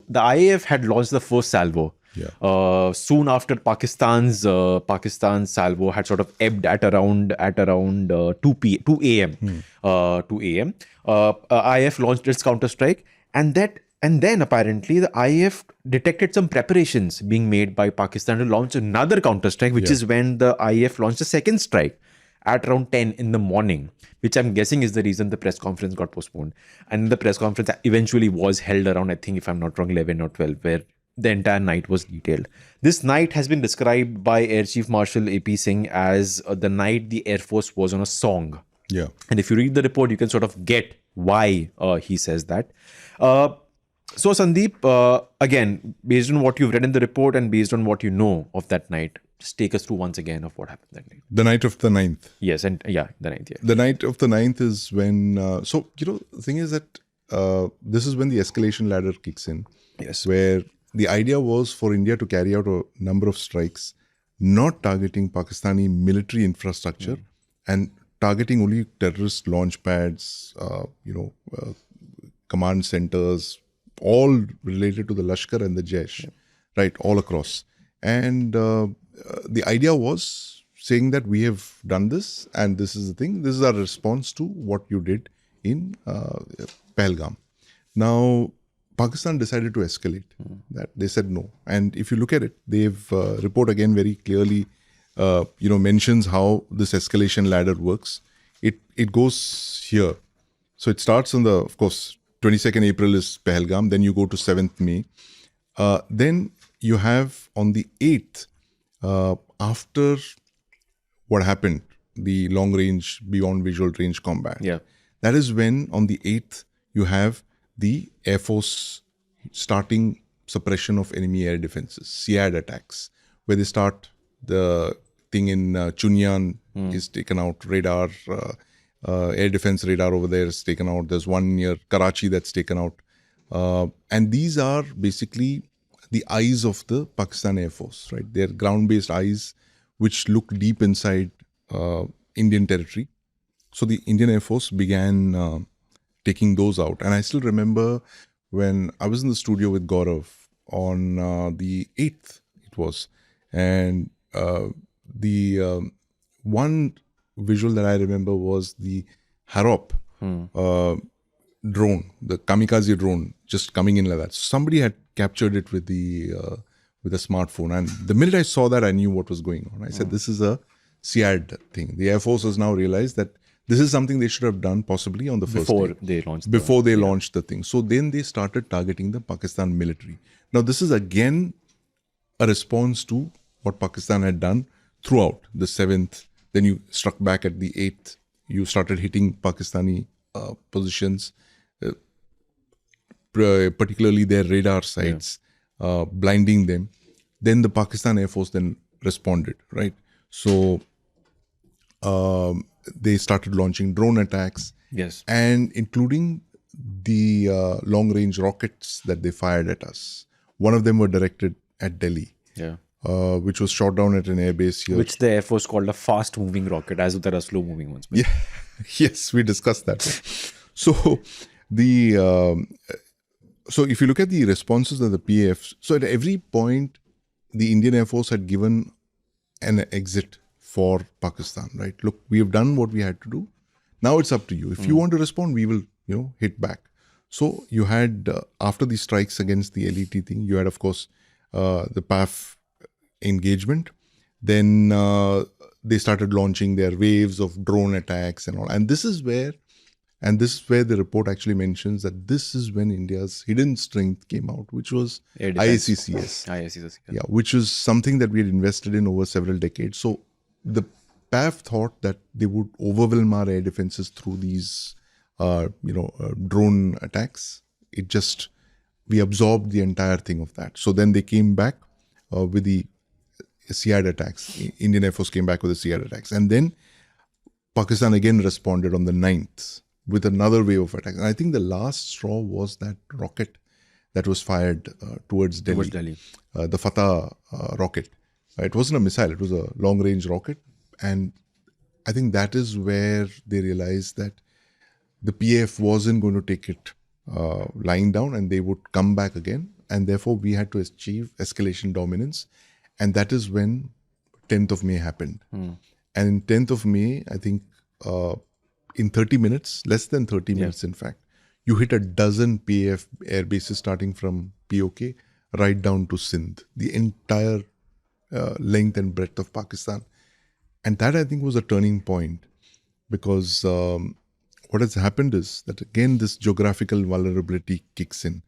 the IAF had launched the first salvo. Yeah. Soon after Pakistan's salvo had sort of ebbed at around 2 a.m. 2 a.m. IAF launched its counter-strike, and then apparently the IAF detected some preparations being made by Pakistan to launch another counter-strike, which is when the IAF launched a second strike at around 10 in the morning, which I'm guessing is the reason the press conference got postponed. And the press conference eventually was held around, I think, if I'm not wrong, 11 or 12, where the entire night was detailed. This night has been described by Air Chief Marshal A.P. Singh as the night the Air Force was on a song. Yeah. And if you read the report, you can sort of get why he says that. So, Sandeep, again, based on what you've read in the report and based on what you know of that night, just take us through once again of what happened that night. The night of the 9th. Yes, and the 9th. Yeah. The night of the 9th is when... the thing is that this is when the escalation ladder kicks in. Yes. Where the idea was for India to carry out a number of strikes, not targeting Pakistani military infrastructure and targeting only terrorist launch pads, command centers, all related to the Lashkar and the Jaish, right, all across. And the idea was saying that we have done this and this is the thing. This is our response to what you did in Pahalgam. Now, Pakistan decided to escalate that. They said no. And if you look at it, they've report again very clearly, mentions how this escalation ladder works. It goes here. So it starts on of course, 22nd April is Pahalgam. Then you go to 7th May. Then you have on the 8th, after what happened, the long range, beyond visual range combat. Yeah. That is when on the 8th, you have the Air Force starting suppression of enemy air defenses, SIAD attacks, where they start the thing in Chunyan is taken out, radar, air defense radar over there is taken out. There's one near Karachi that's taken out. And these are basically the eyes of the Pakistan Air Force, right? They're ground-based eyes which look deep inside Indian territory. So the Indian Air Force began taking those out. And I still remember when I was in the studio with Gaurav on the 8th, it was. And the one visual that I remember was the Harop drone, the kamikaze drone, just coming in like that. Somebody had captured it with a smartphone. And the minute I saw that, I knew what was going on. I said, this is a SIAD thing. The Air Force has now realized that this is something they should have done possibly on the first day. Before they launched the thing. So then they started targeting the Pakistan military. Now this is again a response to what Pakistan had done throughout the 7th. Then you struck back at the 8th. You started hitting Pakistani positions, particularly their radar sites, blinding them. Then the Pakistan Air Force then responded, right? So they started launching drone attacks. Yes. And including the long-range rockets that they fired at us. One of them were directed at Delhi. Yeah. Which was shot down at an airbase here. Which the Air Force called a fast-moving rocket, as if there are slow-moving ones. Yeah. Yes, we discussed that. So so if you look at the responses of the PAF, so at every point, the Indian Air Force had given an exit for Pakistan, right? Look, we have done what we had to do. Now it's up to you. If you want to respond, we will, hit back. So you had, after the strikes against the LET thing, you had, of course, the PAF engagement. Then they started launching their waves of drone attacks and all. And this is where the report actually mentions that this is when India's hidden strength came out, which was IACCS. Yeah, which is something that we had invested in over several decades. So the PAF thought that they would overwhelm our air defenses through these, drone attacks. We absorbed the entire thing of that. So then they came back with the SIAD attacks. Indian Air Force came back with the SIAD attacks. And then Pakistan again responded on the 9th with another wave of attacks. And I think the last straw was that rocket that was fired towards Delhi. The Fatah rocket. It wasn't a missile, it was a long-range rocket. And I think that is where they realized that the PAF wasn't going to take it lying down and they would come back again and therefore we had to achieve escalation dominance. And that is when 10th of May happened. And in 10th of May, I think in 30 minutes, less than 30 minutes in fact, you hit a dozen PAF air bases starting from POK right down to Sindh, the entire length and breadth of Pakistan. And that I think was a turning point, because what has happened is that again this geographical vulnerability kicks in.